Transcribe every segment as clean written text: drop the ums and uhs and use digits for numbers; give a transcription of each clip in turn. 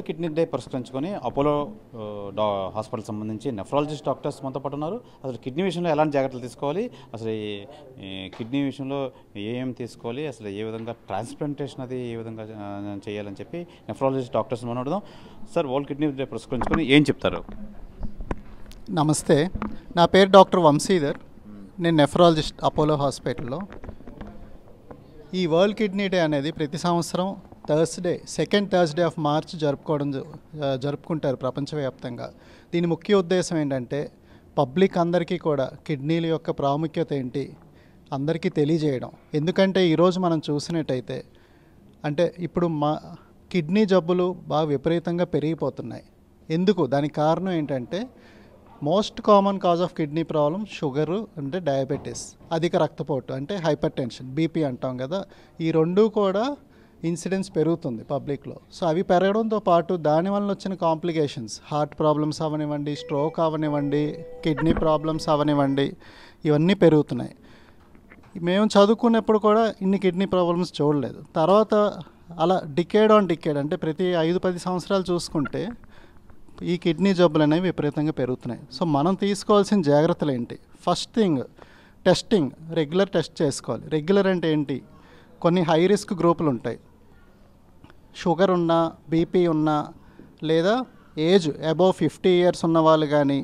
World kidney day పురస్కరించుకొని Apollo hospital సంబంధించి nephrologist doctors మనతో పాటు ఉన్నారు. అసలు కిడ్నీ విషయంలో ఎలాంటి జాగ్రత్తలు తీసుకోవాలి, అసలు ఈ కిడ్నీ విషయంలో ఏం తీసుకోవాలి, అసలు ఏ విధంగా ట్రాన్స్ప్లాంటేషన్ అది ఏ విధంగా చేయాలని చెప్పి నెఫ్రాలజిస్ట్ డాక్టర్స్ మనం అడుగుదాం. సార్, వరల్డ్ కిడ్నీ డే పురస్కరించుకొని ఏం చెప్తారు? నమస్తే, నా పేరు డాక్టర్ వంశీధర్. నేను నెఫ్రాలజిస్ట్ అపోలో హాస్పిటల్లో. ఈ వరల్డ్ కిడ్నీ డే అనేది ప్రతి సంవత్సరం సెకండ్ థర్స్డే ఆఫ్ మార్చ్ జరుపుకుంటారు ప్రపంచవ్యాప్తంగా. దీని ముఖ్య ఉద్దేశం ఏంటంటే పబ్లిక్ అందరికీ కూడా కిడ్నీల యొక్క ప్రాముఖ్యత ఏంటి అందరికీ తెలియజేయడం. ఎందుకంటే ఈరోజు మనం చూసినట్టయితే ఇప్పుడు కిడ్నీ జబ్బులు బాగా విపరీతంగా పెరిగిపోతున్నాయి. ఎందుకు? దానికి కారణం ఏంటంటే most common cause of kidney problem sugar అంటే డయాబెటీస్, అధిక రక్తపోటు అంటే హైపర్ టెన్షన్, బీపీ అంటాం కదా. ఈ రెండు కూడా ఇన్సిడెన్స్ పెరుగుతుంది పబ్లిక్లో. సో అవి పెరగడంతో పాటు దానివల్ల వచ్చిన కాంప్లికేషన్స్, హార్ట్ ప్రాబ్లమ్స్ అవనివ్వండి, స్ట్రోక్ అవనివ్వండి, కిడ్నీ ప్రాబ్లమ్స్ అవనివ్వండి, ఇవన్నీ పెరుగుతున్నాయి. మేము చదువుకున్నప్పుడు కూడా ఇన్ని కిడ్నీ ప్రాబ్లమ్స్ చూడలేదు. తర్వాత అలా డికేడ్ ఆన్ డికేడ్ అంటే ప్రతి 5-10 సంవత్సరాలు చూసుకుంటే ఈ కిడ్నీ జబ్బులు అనేవి విపరీతంగా పెరుగుతున్నాయి. సో మనం తీసుకోవాల్సిన జాగ్రత్తలు ఏంటి? First thing, testing. Regular test చేసుకోవాలి. రెగ్యులర్ అంటే ఏంటి? కొన్ని హై రిస్క్ గ్రూపులు ఉంటాయి. షుగర్ ఉన్నా, బీపీ ఉన్నా, లేదా ఏజ్ అబోవ్ 50 years ఉన్న వాళ్ళు కానీ,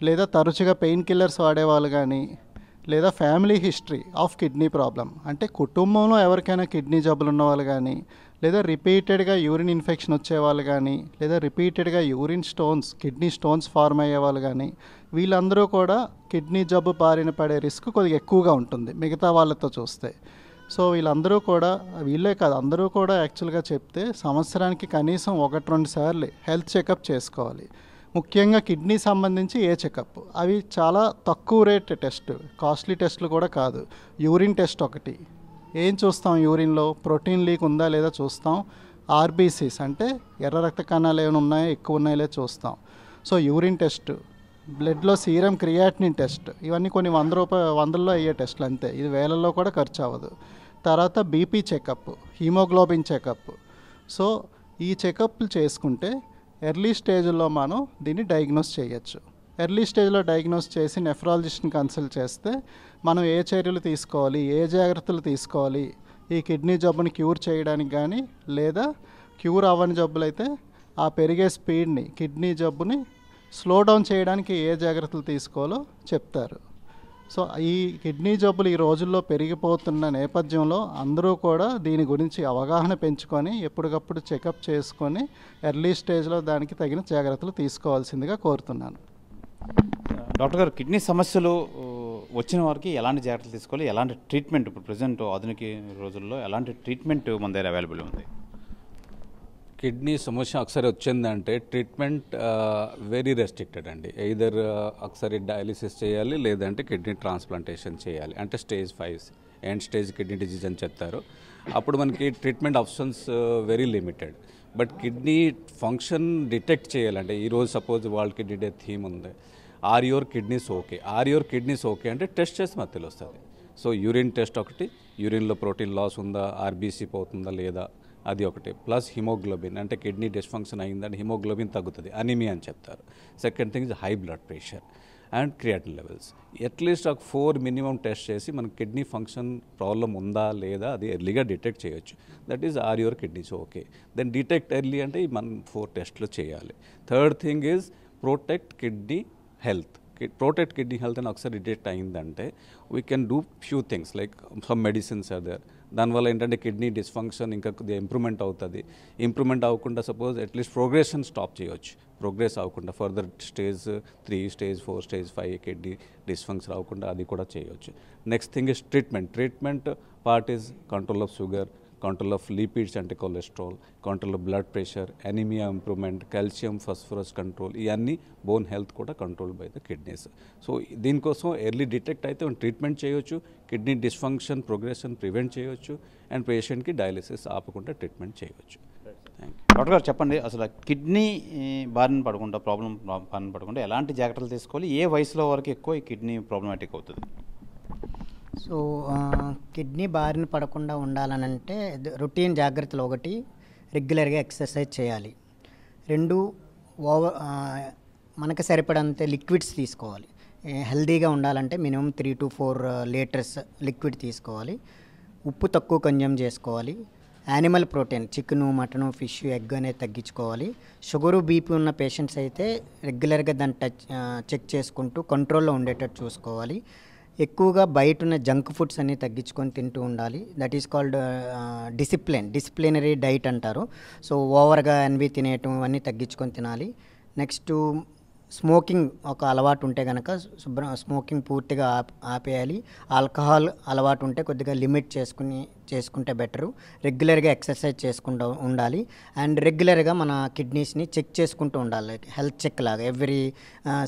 లేదా తరచుగా పెయిన్ కిల్లర్స్ వాడేవాళ్ళు కానీ, లేదా family history of kidney problem అంటే కుటుంబంలో ఎవరికైనా కిడ్నీ జబ్బులు ఉన్నవాళ్ళు కానీ, లేదా రిపీటెడ్గా యూరిన్ ఇన్ఫెక్షన్ వచ్చేవాళ్ళు కానీ, లేదా రిపీటెడ్గా కిడ్నీ స్టోన్స్ ఫార్మ్ అయ్యేవాళ్ళు కానీ, వీళ్ళందరూ కూడా కిడ్నీ జబ్బు బారిన పడే రిస్క్ కొద్దిగా ఎక్కువగా ఉంటుంది మిగతా వాళ్ళతో చూస్తే. సో వీళ్ళందరూ కూడా, వీళ్ళే కాదు అందరూ కూడా యాక్చువల్గా చెప్తే సంవత్సరానికి కనీసం 1-2 సార్లు హెల్త్ చెకప్ చేసుకోవాలి. ముఖ్యంగా కిడ్నీ సంబంధించి ఏ చెకప్, అవి చాలా తక్కువ రేట్ టెస్ట్, కాస్ట్లీ టెస్టులు కూడా కాదు. యూరిన్ టెస్ట్ ఒకటి. ఏం చూస్తాం? యూరిన్లో ప్రోటీన్ లీక్ ఉందా లేదా చూస్తాం. ఆర్బీసీస్ అంటే ఎర్ర రక్త కణాలు ఏమైనా ఉన్నాయో, ఎక్కువ ఉన్నాయో లేదా చూస్తాం. సో యూరిన్ టెస్ట్, బ్లడ్లో సీరం క్రియాటినిన్ టెస్ట్, ఇవన్నీ కొన్ని వందల్లో అయ్యే టెస్టులు అంతే. ఇది వేలల్లో కూడా ఖర్చు అవ్వదు. తర్వాత BP checkup, haemoglobin checkup. So ఈ చెకప్లు చేసుకుంటే ఎర్లీ స్టేజ్లో మనం దీన్ని డయాగ్నోస్ చేయొచ్చు. ఎర్లీ స్టేజ్లో డయాగ్నోస్ చేసి నెఫ్రాలజిస్ట్ని కన్సల్ట్ చేస్తే మనం ఏ చర్యలు తీసుకోవాలి, ఏ జాగ్రత్తలు తీసుకోవాలి, ఈ కిడ్నీ జబ్బుని క్యూర్ చేయడానికి కానీ, లేదా క్యూర్ అవ్వని జబ్బులైతే ఆ పెరిగే స్పీడ్ని, కిడ్నీ జబ్బుని స్లో డౌన్ చేయడానికి ఏ జాగ్రత్తలు తీసుకోవాలో చెప్తారు. సో ఈ కిడ్నీ జబ్బులు ఈ రోజుల్లో పెరిగిపోతున్న నేపథ్యంలో అందరూ కూడా దీని గురించి అవగాహన పెంచుకొని ఎప్పటికప్పుడు చెకప్ చేసుకొని ఎర్లీ స్టేజ్లో దానికి తగిన జాగ్రత్తలు తీసుకోవాల్సిందిగా కోరుతున్నాను. డాక్టర్ గారు, కిడ్నీ సమస్యలు వచ్చిన వారికి ఎలాంటి జాగ్రత్తలు తీసుకోవాలి, ఎలాంటి ట్రీట్మెంట్ ఇప్పుడు ప్రజెంట్ ఆధునిక రోజుల్లో ఎలాంటి ట్రీట్మెంట్ మన దగ్గర అవైలబుల్ ఉంది? కిడ్నీ సమస్య ఒకసారి వచ్చిందంటే ట్రీట్మెంట్ వెరీ రెస్ట్రిక్టెడ్ అండి. ఎయిదర్ ఒకసారి డయాలిసిస్ చేయాలి, లేదంటే కిడ్నీ ట్రాన్స్ప్లాంటేషన్ చేయాలి. అంటే stage 5 end stage kidney disease అని చెప్తారు. అప్పుడు మనకి treatment options very limited. But kidney function detect చేయాలంటే, ఈరోజు suppose world kidney day theme ఉంది, ఆర్ యువర్ కిడ్నీస్ ఓకే అంటే టెస్ట్ చేసి మాకు తెలుస్తుంది. సో యూరిన్ టెస్ట్ ఒకటి, యూరిన్లో ప్రోటీన్ లాస్ ఉందా, ఆర్బీసీ పోతుందా లేదా, అది ఒకటి. ప్లస్ హిమోగ్లోబిన్ అంటే కిడ్నీ డిస్ఫంక్షన్ అయిందని హిమోగ్లోబిన్ తగ్గుతుంది, అనీమియా అని చెప్తారు. Second thing is high blood pressure and creatinine levels. At least ఒక 4 మినిమం టెస్ట్ చేసి మనకి కిడ్నీ ఫంక్షన్ ప్రాబ్లం ఉందా లేదా అది ఎర్లీగా డిటెక్ట్ చేయొచ్చు. That is are your kidneys okay. Then detect early అంటే మనం 4 టెస్ట్లు చేయాలి. Third thing is protect kidney health అని ఒకసారి డిటెక్ట్ అయిందంటే we can do few things like some medicines are there. దానివల్ల ఏంటంటే కిడ్నీ డిస్ఫంక్షన్ ఇంకా కొద్దిగా ఇంప్రూవ్మెంట్ అవుతుంది. ఇంప్రూవ్మెంట్ అవ్వకుండా సపోజ్ అట్లీస్ట్ ప్రోగ్రెషన్ స్టాప్ చేయవచ్చు. ప్రోగ్రెస్ అవ్వకుండా further stage 3, stage 4, stage 5 kidney dysfunction అవ్వకుండా అది కూడా చేయవచ్చు. Next thing is treatment part is control of sugar, control of lipids అంటే cholesterol, control of blood pressure, anaemia improvement, calcium phosphorus control, ఇవన్నీ bone health కూడా control by the kidneys. So దీనికోసం early detect అయితే treatment చేయొచ్చు, kidney dysfunction progression prevent చేయొచ్చు, and పేషెంట్కి dialysis ఆపకుండా treatment చేయవచ్చు. డాక్టర్ గారు చెప్పండి, అసలు కిడ్నీ బారిన పడకుండా ఎలాంటి జాగ్రత్తలు తీసుకోవాలి, ఏ వయసులో వరకు ఎక్కువ ఈ కిడ్నీ ప్రాబ్లమాటిక్ అవుతుంది? సో కిడ్నీ బారిన పడకుండా ఉండాలనంటే రొటీన్ జాగ్రత్తలు ఒకటి, రెగ్యులర్గా ఎక్సర్సైజ్ చేయాలి. రెండు ఓవర్ మనకు సరిపడంత లిక్విడ్స్ తీసుకోవాలి. హెల్దీగా ఉండాలంటే మినిమం 3 to 4 లీటర్స్ లిక్విడ్ తీసుకోవాలి. ఉప్పు తక్కువ కన్జ్యూమ్ చేసుకోవాలి. Animal protein chicken, mutton, fish, egg అనేది తగ్గించుకోవాలి. షుగరు, బీపీ ఉన్న పేషెంట్స్ అయితే రెగ్యులర్గా దాన్ని చెక్ చేసుకుంటూ కంట్రోల్లో ఉండేటట్టు చూసుకోవాలి. ఎక్కువగా బయట ఉన్న జంక్ ఫుడ్స్ అన్నీ తగ్గించుకొని తింటూ ఉండాలి. That is called disciplinary diet అంటారు. సో ఓవర్గా ఎన్వి తినేయటం ఇవన్నీ తగ్గించుకొని తినాలి. నెక్స్ట్ స్మోకింగ్ ఒక అలవాటు ఉంటే కనుక స్మోకింగ్ పూర్తిగా ఆపేయాలి. ఆల్కహాల్ అలవాటు ఉంటే కొద్దిగా లిమిట్ చేసుకుంటే బెటరు. రెగ్యులర్గా ఎక్సర్సైజ్ చేసుకుంటూ ఉండాలి. అండ్ రెగ్యులర్గా మన కిడ్నీస్ని చెక్ చేసుకుంటూ ఉండాలి. హెల్త్ చెక్ లాగా every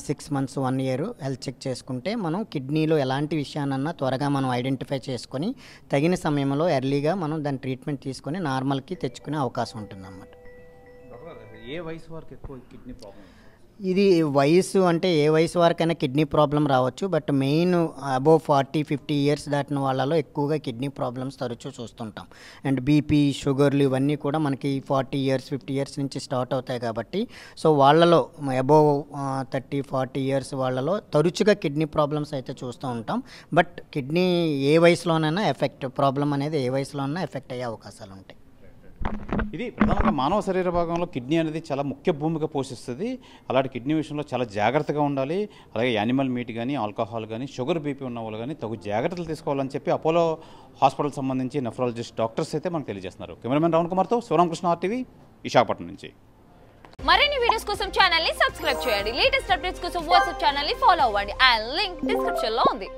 6 months 1 year health check చేసుకుంటే మనం కిడ్నీలో ఎలాంటి విషయానన్నా త్వరగా మనం ఐడెంటిఫై చేసుకొని తగిన సమయంలో ఎర్లీగా మనం దాని ట్రీట్మెంట్ తీసుకొని నార్మల్కి తెచ్చుకునే అవకాశం ఉంటుంది అన్నమాట. ఏ వయసు వరకు ఎక్కువ కిడ్నీ ప్రాబ్లం? ఇది వయసు అంటే ఏ వయసు వరకైనా కిడ్నీ ప్రాబ్లం రావచ్చు. బట్ మెయిన్ అబోవ్ 40-50 years దాటిన వాళ్ళలో ఎక్కువగా కిడ్నీ ప్రాబ్లమ్స్ తరచూ చూస్తుంటాం. అండ్ బీపీ, షుగర్లు ఇవన్నీ కూడా మనకి 40 years 50 years నుంచి స్టార్ట్ అవుతాయి కాబట్టి సో వాళ్ళలో అబోవ్ 30-40 years వాళ్ళలో తరచుగా కిడ్నీ ప్రాబ్లమ్స్ అయితే చూస్తూ ఉంటాం. బట్ కిడ్నీ ఏ వయసులోనైనా ప్రాబ్లం అనేది ఏ వయసులోనైనా ఎఫెక్ట్ అయ్యే అవకాశాలు ఉంటాయి. ఇది ప్రధానంగా మానవ శరీర భాగంలో కిడ్నీ అనేది చాలా ముఖ్య భూమిక పోషిస్తుంది. అలాంటి కిడ్నీ విషయంలో చాలా జాగ్రత్తగా ఉండాలి. అలాగే యానిమల్ మీట్ కానీ, ఆల్కహాల్ కానీ, షుగర్, బీపీ ఉన్న వాళ్ళు కానీ తగు జాగ్రత్తలు తీసుకోవాలని చెప్పి అపోలో హాస్పిటల్ సంబంధించి నెఫ్రాలజిస్ట్ డాక్టర్స్ అయితే మనకు తెలియజేస్తున్నారు. కెమెరామెన్ రావణ్ కుమార్తో శివరామకృష్ణ, RTV, విశాఖపట్నం నుంచి. మరిన్ని వీడియోస్ కోసం ఛానల్ ని సబ్స్క్రైబ్ చేయండి. లేటెస్ట్ అప్డేట్స్ కోసం వాట్సాప్ ఛానల్ ని ఫాలో అవ్వండి. అండ్ లింక్ డిస్క్రిప్షన్ లో ఉంది.